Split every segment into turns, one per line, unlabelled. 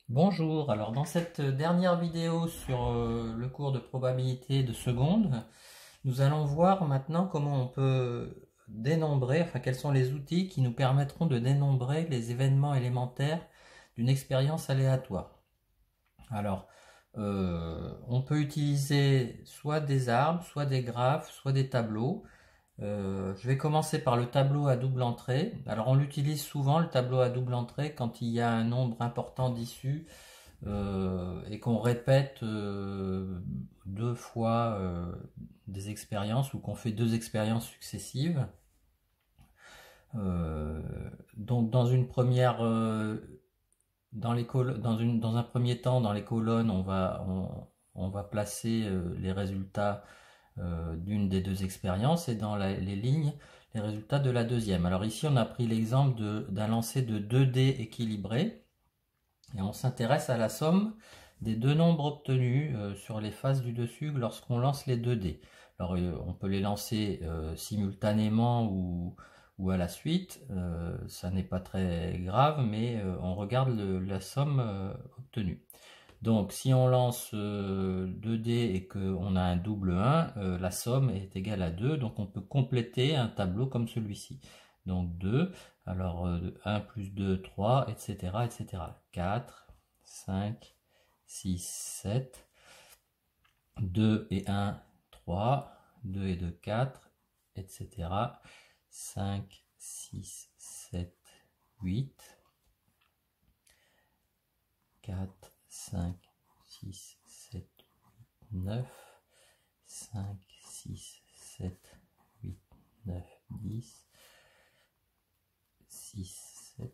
Bonjour, alors dans cette dernière vidéo sur le cours de probabilité de seconde, nous allons voir maintenant comment on peut dénombrer, enfin quels sont les outils qui nous permettront de dénombrer les événements élémentaires d'une expérience aléatoire. Alors, on peut utiliser soit des arbres, soit des graphes, soit des tableaux. Je vais commencer par le tableau à double entrée. Alors on l'utilise souvent le tableau à double entrée quand il y a un nombre important d'issues et qu'on répète deux fois des expériences ou qu'on fait deux expériences successives. Donc dans une première dans un premier temps dans les colonnes on va placer les résultats d'une des deux expériences et dans les lignes les résultats de la deuxième. Alors ici on a pris l'exemple d'un lancer de 2D équilibré et on s'intéresse à la somme des deux nombres obtenus sur les faces du dessus lorsqu'on lance les 2D. Alors on peut les lancer simultanément ou à la suite, ça n'est pas très grave, mais on regarde la somme obtenue. Donc si on lance 2D et qu'on a un double 1, la somme est égale à 2, donc on peut compléter un tableau comme celui-ci. Donc 2, alors 1 plus 2, 3, etc. etc. 4, 5, 6, 7, 2 et 1, 3, 2 et 2, 4, etc. 5, 6, 7, 8, 4, 5, 6, 7, 8, 9, 5, 6, 7, 8, 9, 10, 6, 7,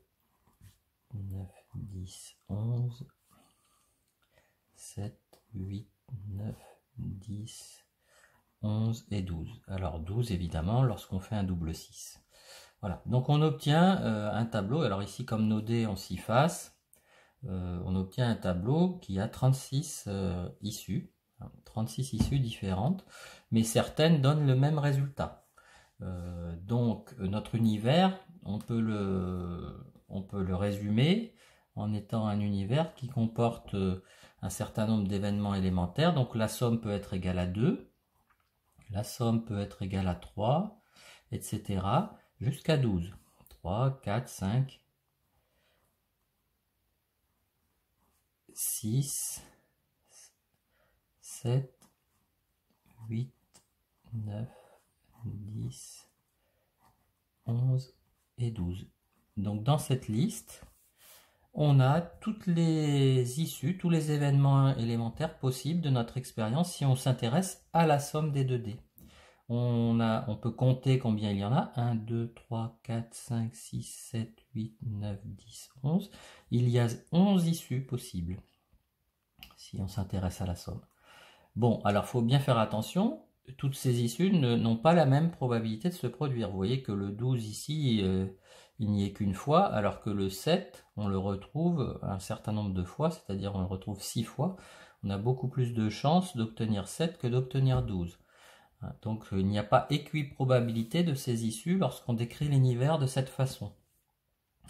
9, 10, 11, 7, 8, 9, 10, 11 et 12. Alors 12 évidemment lorsqu'on fait un double 6. Voilà, donc on obtient un tableau. Alors ici comme nos dés ont 6 faces, on obtient un tableau qui a 36 issues, 36 issues différentes, mais certaines donnent le même résultat. Donc notre univers, on peut le résumer en étant un univers qui comporte un certain nombre d'événements élémentaires. Donc la somme peut être égale à 2, la somme peut être égale à 3, etc. jusqu'à 12. 3, 4, 5, 6, 7, 8, 9, 10, 11 et 12. Donc dans cette liste, on a toutes les issues, tous les événements élémentaires possibles de notre expérience si on s'intéresse à la somme des 2D. On peut compter combien il y en a. 1, 2, 3, 4, 5, 6, 7, 8, 9, 10, 11. Il y a 11 issues possibles si on s'intéresse à la somme. Bon, alors il faut bien faire attention, toutes ces issues n'ont pas la même probabilité de se produire. Vous voyez que le 12 ici, il n'y est qu'une fois, alors que le 7, on le retrouve un certain nombre de fois, c'est-à-dire on le retrouve 6 fois. On a beaucoup plus de chances d'obtenir 7 que d'obtenir 12. Donc il n'y a pas équiprobabilité de ces issues lorsqu'on décrit l'univers de cette façon.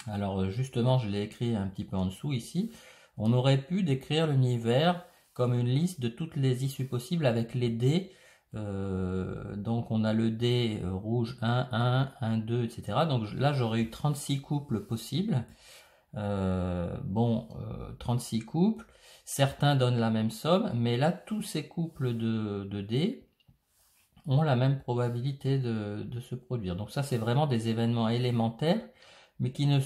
Alors justement, je l'ai écrit un petit peu en dessous ici. On aurait pu décrire l'univers comme une liste de toutes les issues possibles avec les dés. Donc on a le dé rouge 1, 1, 1, 2, etc. Donc là j'aurais eu 36 couples possibles. 36 couples. Certains donnent la même somme, mais là tous ces couples de dés ont la même probabilité de se produire. Donc ça c'est vraiment des événements élémentaires, mais qui ne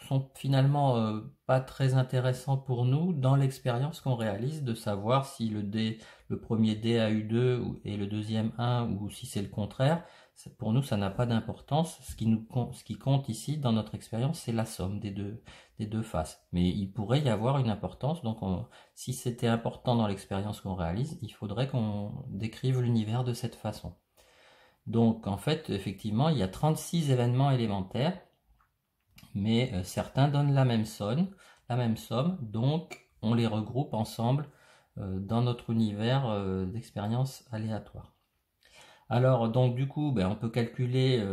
sont finalement pas très intéressants pour nous dans l'expérience qu'on réalise de savoir si le premier dé a eu 2 et le deuxième 1 ou si c'est le contraire. Pour nous ça n'a pas d'importance. Ce qui compte ici dans notre expérience c'est la somme des deux faces. Mais il pourrait y avoir une importance, donc si c'était important dans l'expérience qu'on réalise, il faudrait qu'on décrive l'univers de cette façon. Donc en fait, effectivement, il y a 36 événements élémentaires, mais certains donnent la même somme, donc on les regroupe ensemble dans notre univers d'expérience aléatoire. Alors donc du coup, on peut calculer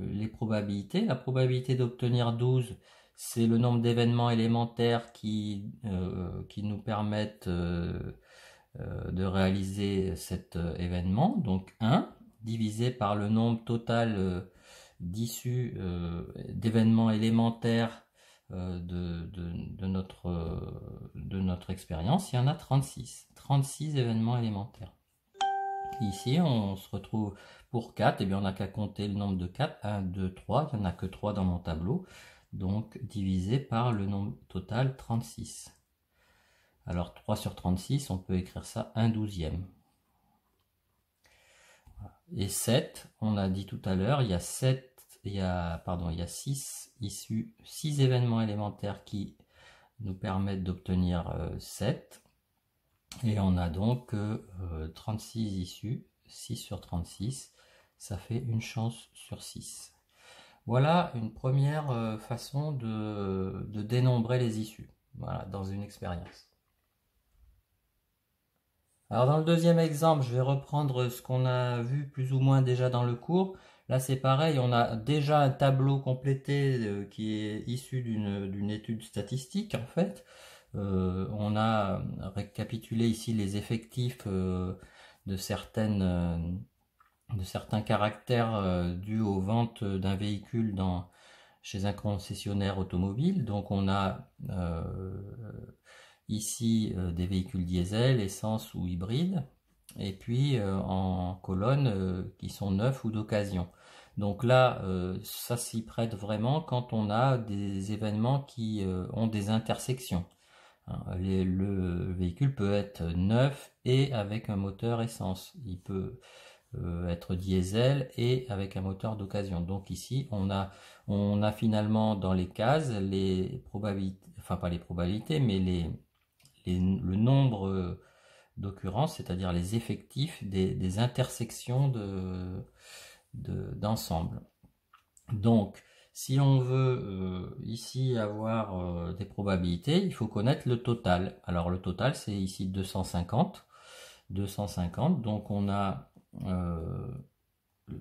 les probabilités. La probabilité d'obtenir 12, c'est le nombre d'événements élémentaires qui nous permettent de réaliser cet événement. Donc 1 divisé par le nombre total d'issues d'événements élémentaires de notre expérience. Il y en a 36. 36 événements élémentaires. Ici, on se retrouve pour 4, et bien on n'a qu'à compter le nombre de 4, 1, 2, 3, il n'y en a que 3 dans mon tableau, donc divisé par le nombre total 36. Alors 3 sur 36, on peut écrire ça 1/12e. Et 7, on a dit tout à l'heure, il y a 6 issues, 6 événements élémentaires qui nous permettent d'obtenir 7. Et on a donc 36 issues, 6 sur 36, ça fait une chance sur 6. Voilà une première façon de dénombrer les issues, voilà, dans une expérience. Alors dans le deuxième exemple, je vais reprendre ce qu'on a vu plus ou moins déjà dans le cours. Là c'est pareil, on a déjà un tableau complété qui est issu d'une étude statistique en fait. On a récapitulé ici les effectifs de certains caractères dus aux ventes d'un véhicule chez un concessionnaire automobile. Donc on a ici des véhicules diesel, essence ou hybride, et puis en colonne qui sont neufs ou d'occasion. Donc là, ça s'y prête vraiment quand on a des événements qui ont des intersections. Le véhicule peut être neuf et avec un moteur essence. Il peut être diesel et avec un moteur d'occasion. Donc ici, on a finalement dans les cases les probabilités, enfin pas les probabilités, mais le nombre d'occurrences, c'est-à-dire les effectifs des intersections d'ensemble. Donc, si on veut ici avoir des probabilités, il faut connaître le total. Alors le total, c'est ici 250. 250, donc on a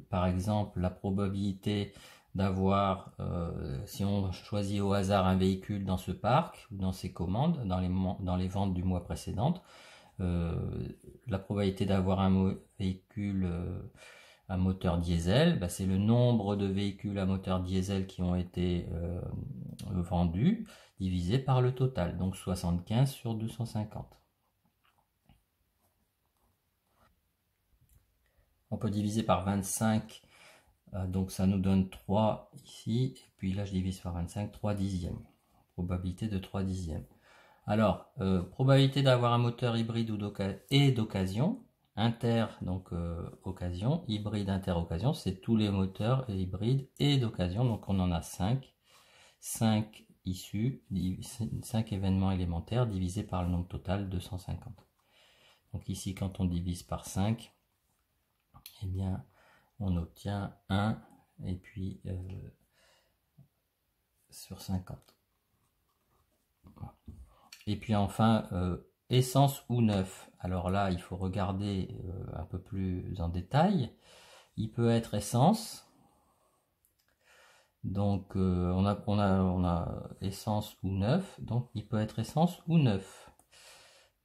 par exemple la probabilité d'avoir, si on choisit au hasard un véhicule dans ce parc ou dans ces commandes, dans les ventes du mois précédent, la probabilité d'avoir un véhicule à moteur diesel, c'est le nombre de véhicules à moteur diesel qui ont été vendus divisé par le total, donc 75 sur 250. On peut diviser par 25, donc ça nous donne 3 ici, et puis là je divise par 25, 3/10. Probabilité de 3/10. Alors, probabilité d'avoir un moteur hybride et d'occasion, inter, donc occasion, hybride, inter-occasion, c'est tous les moteurs hybrides et d'occasion, donc on en a 5. 5 issues, 5 événements élémentaires divisés par le nombre total 250. Donc ici, quand on divise par 5, eh bien, on obtient 1 et puis sur 50. Et puis enfin, essence ou neuf. Alors là, il faut regarder un peu plus en détail. Il peut être essence. Donc on a essence ou neuf. Donc il peut être essence ou neuf.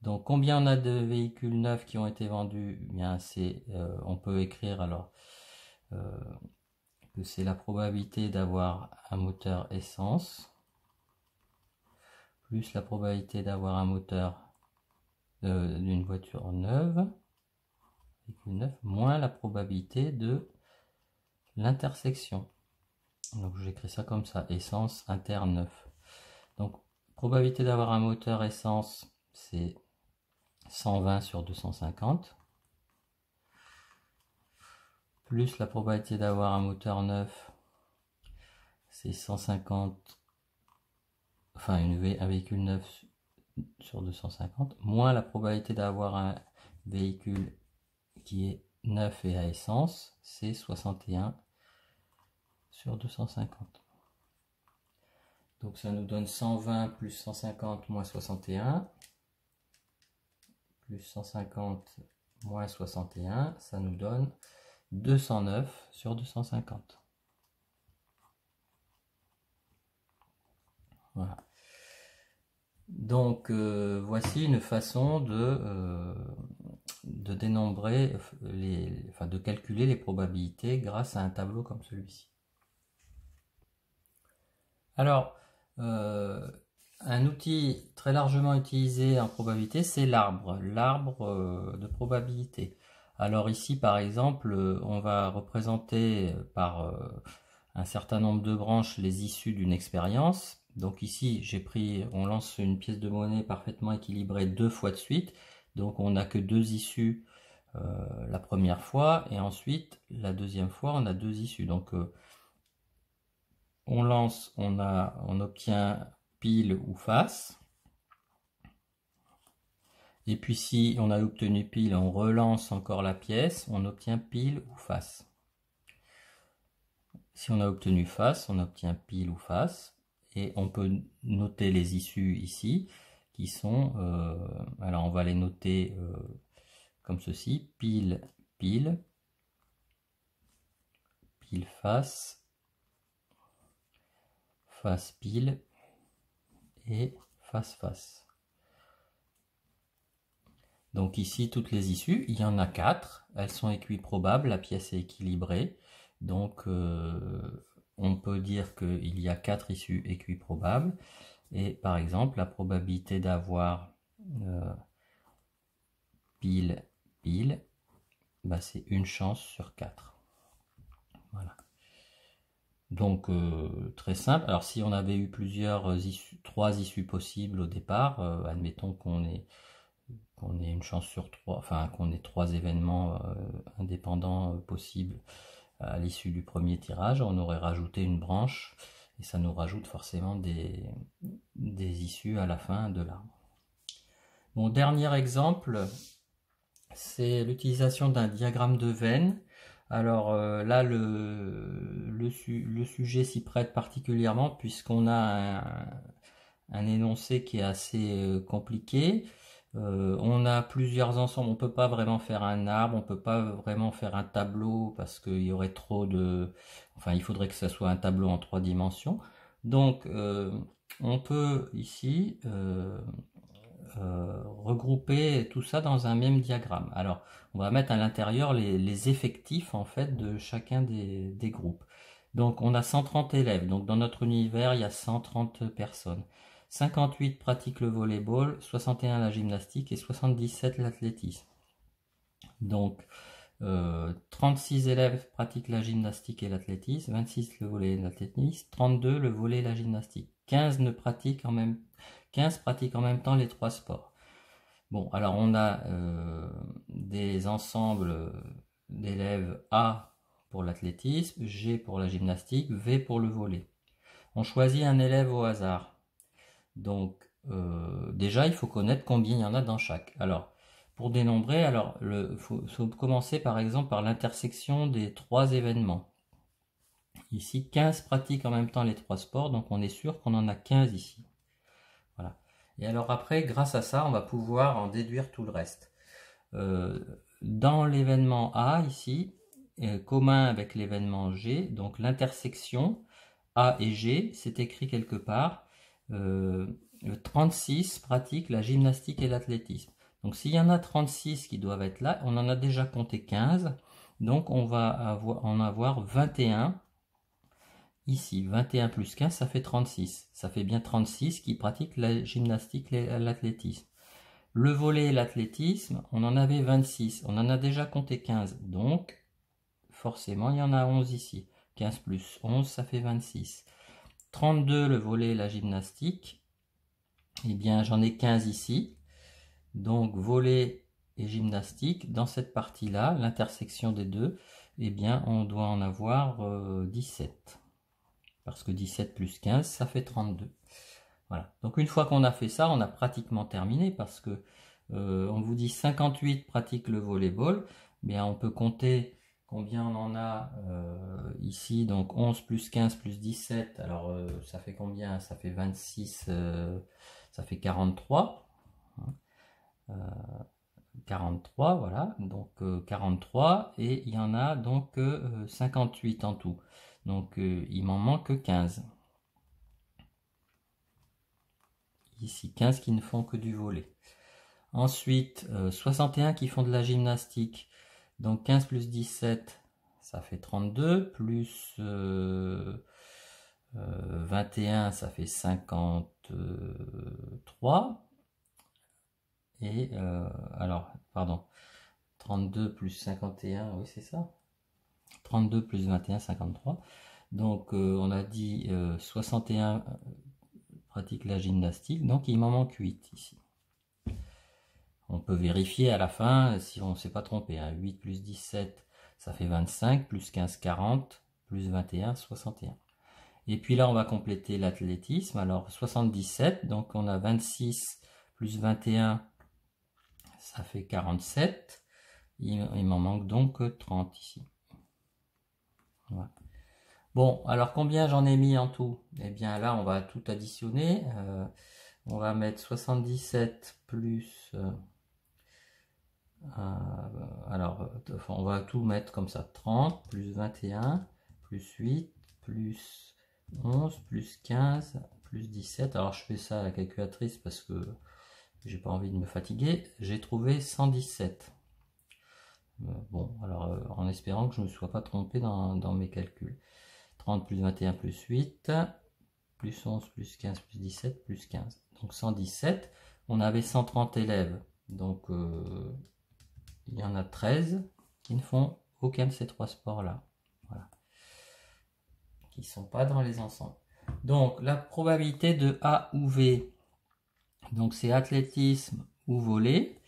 Donc combien on a de véhicules neufs qui ont été vendus? Eh bien, on peut écrire alors que c'est la probabilité d'avoir un moteur essence plus la probabilité d'avoir un moteur d'une voiture neuve, moins la probabilité de l'intersection. Donc j'écris ça comme ça, essence inter neuf. Donc probabilité d'avoir un moteur essence, c'est 120 sur 250. Plus la probabilité d'avoir un moteur neuf, c'est 150, enfin un véhicule neuf sur 250, moins la probabilité d'avoir un véhicule qui est neuf et à essence, c'est 61 sur 250. Donc ça nous donne 120 plus 150 moins 61, plus 150 moins 61, ça nous donne 209 sur 250. Voilà. Donc voici une façon de dénombrer, de calculer les probabilités grâce à un tableau comme celui-ci. Alors, un outil très largement utilisé en probabilité, c'est l'arbre de probabilité. Alors ici, par exemple, on va représenter par un certain nombre de branches les issues d'une expérience. Donc ici, on lance une pièce de monnaie parfaitement équilibrée 2 fois de suite. Donc on n'a que 2 issues la première fois, et ensuite la deuxième fois on a 2 issues. Donc on lance, on obtient pile ou face. Et puis si on a obtenu pile, on relance encore la pièce, on obtient pile ou face. Si on a obtenu face, on obtient pile ou face. Et on peut noter les issues ici, qui sont, alors on va les noter comme ceci, pile, pile, pile face, face pile et face face. Donc ici, toutes les issues, il y en a 4, elles sont équiprobables, la pièce est équilibrée. Donc on peut dire qu'il y a 4 issues équiprobables. Et par exemple, la probabilité d'avoir pile, pile, bah, c'est une chance sur 4. Voilà. Donc très simple. Alors si on avait eu plusieurs issues, 3 issues possibles au départ, admettons qu'on ait une chance sur 3, enfin qu'on ait 3 événements indépendants possibles à l'issue du premier tirage, on aurait rajouté une branche et ça nous rajoute forcément des issues à la fin de l'arbre. Mon dernier exemple, c'est l'utilisation d'un diagramme de Venn. Alors là, le sujet s'y prête particulièrement puisqu'on a un énoncé qui est assez compliqué. On a plusieurs ensembles, on peut pas vraiment faire un arbre, on peut pas vraiment faire un tableau parce qu'il y aurait trop de... Enfin, il faudrait que ça soit un tableau en 3 dimensions. Donc, on peut ici regrouper tout ça dans un même diagramme. Alors, on va mettre à l'intérieur les effectifs en fait de chacun des groupes. Donc, on a 130 élèves. Donc, dans notre univers, il y a 130 personnes. 58 pratiquent le volleyball, 61 la gymnastique et 77 l'athlétisme. Donc, 36 élèves pratiquent la gymnastique et l'athlétisme, 26 le volley et l'athlétisme, 32 le volley et la gymnastique. 15 pratiquent en même temps les 3 sports. Bon, alors on a des ensembles d'élèves A pour l'athlétisme, G pour la gymnastique, V pour le volley. On choisit un élève au hasard. Donc déjà il faut connaître combien il y en a dans chaque. Alors pour dénombrer, il faut commencer par exemple par l'intersection des 3 événements. Ici 15 pratiquent en même temps les 3 sports, donc on est sûr qu'on en a 15 ici. Voilà. Et alors après, grâce à ça, on va pouvoir en déduire tout le reste. Dans l'événement A ici, commun avec l'événement G, donc l'intersection A et G, c'est écrit quelque part. 36 pratiquent la gymnastique et l'athlétisme. Donc s'il y en a 36 qui doivent être là, on en a déjà compté 15. Donc on va en avoir 21 ici. 21 plus 15, ça fait 36. Ça fait bien 36 qui pratiquent la gymnastique et l'athlétisme. Le volley et l'athlétisme, on en avait 26. On en a déjà compté 15. Donc forcément, il y en a 11 ici. 15 plus 11, ça fait 26. 32 le volley et la gymnastique. Eh bien, j'en ai 15 ici. Donc, volley et gymnastique, dans cette partie-là, l'intersection des deux, eh bien, on doit en avoir 17. Parce que 17 plus 15, ça fait 32. Voilà. Donc, une fois qu'on a fait ça, on a pratiquement terminé parce que on vous dit 58 pratiquent le volleyball. Bien, on peut compter combien on en a ici. Donc, 11 plus 15 plus 17. Alors, ça fait combien? Ça fait 26... ça fait 43. 43, voilà. Donc 43, et il y en a donc 58 en tout. Donc il m'en manque 15. ici 15 qui ne font que du volley. Ensuite, 61 qui font de la gymnastique. Donc 15 plus 17, ça fait 32, plus 21, ça fait 53. Et alors, pardon, 32 plus 51, oui c'est ça. 32 plus 21, 53. Donc on a dit 61 pratique la gymnastique, donc il m'en manque 8 ici. On peut vérifier à la fin si on ne s'est pas trompé. 8 plus 17, ça fait 25, plus 15, 40, plus 21, 61. Et puis là, on va compléter l'athlétisme. Alors 77, donc on a 26 plus 21, ça fait 47. Il m'en manque donc 30 ici. Voilà. Bon, alors combien j'en ai mis en tout? Eh bien là, on va tout additionner. On va mettre 77 plus... alors, on va tout mettre comme ça. 30 plus 21 plus 8 plus 11 plus 15 plus 17. Alors je fais ça à la calculatrice parce que j'ai pas envie de me fatiguer. J'ai trouvé 117. Bon, alors en espérant que je ne me sois pas trompé dans mes calculs. 30 plus 21 plus 8 plus 11 plus 15 plus 17 plus 15. Donc 117. On avait 130 élèves. Donc il y en a 13 qui ne font aucun de ces trois sports-là. Voilà. Qui ne sont pas dans les ensembles. Donc la probabilité de A ou V, donc c'est athlétisme ou volley.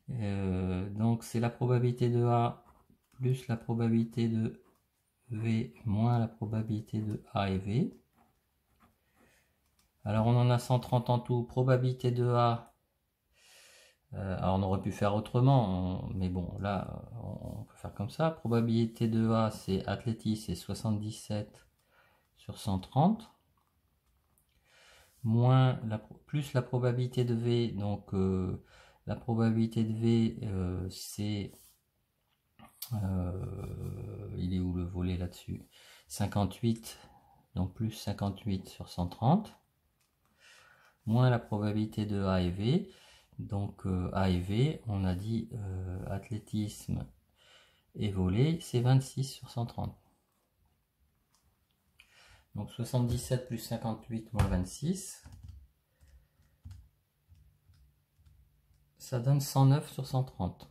Donc c'est la probabilité de A plus la probabilité de V moins la probabilité de A et V. Alors on en a 130 en tout. Probabilité de A, alors on aurait pu faire autrement, mais bon là on peut faire comme ça. Probabilité de A, c'est athlétisme, c'est 77 sur 130. Moins plus la probabilité de V, donc la probabilité de V c'est il est où le volet là-dessus, 58, donc plus 58 sur 130, moins la probabilité de A et V, donc A et V, on a dit athlétisme et volley, c'est 26 sur 130. Donc 77 plus 58 moins 26, ça donne 109 sur 130.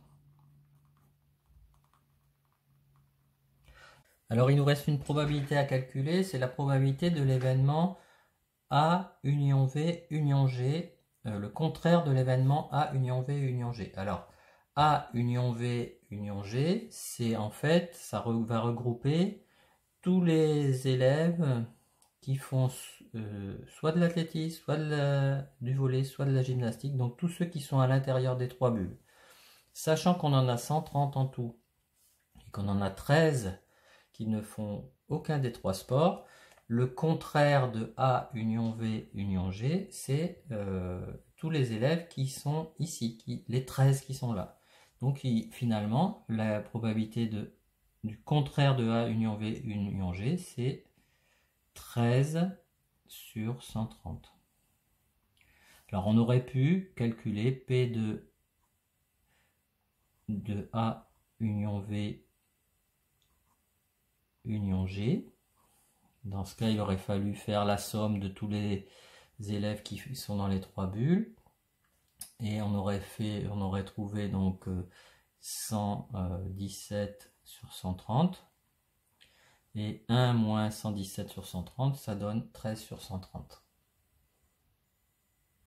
Alors il nous reste une probabilité à calculer, c'est la probabilité de l'événement A union V union G, le contraire de l'événement A union V union G. Alors A union V union G, c'est en fait, ça va regrouper tous les élèves qui font soit de l'athlétisme, soit du volley, soit de la gymnastique, donc tous ceux qui sont à l'intérieur des trois bulles. Sachant qu'on en a 130 en tout, et qu'on en a 13 qui ne font aucun des trois sports, le contraire de A union V union G, c'est tous les élèves qui sont ici, les 13 qui sont là. Donc finalement, la probabilité du contraire de A union V union G, c'est 13 sur 130. Alors on aurait pu calculer P de A union V union G. Dans ce cas, il aurait fallu faire la somme de tous les élèves qui sont dans les trois bulles. Et on aurait trouvé donc 117 sur 130. Et 1 moins 117 sur 130, ça donne 13 sur 130.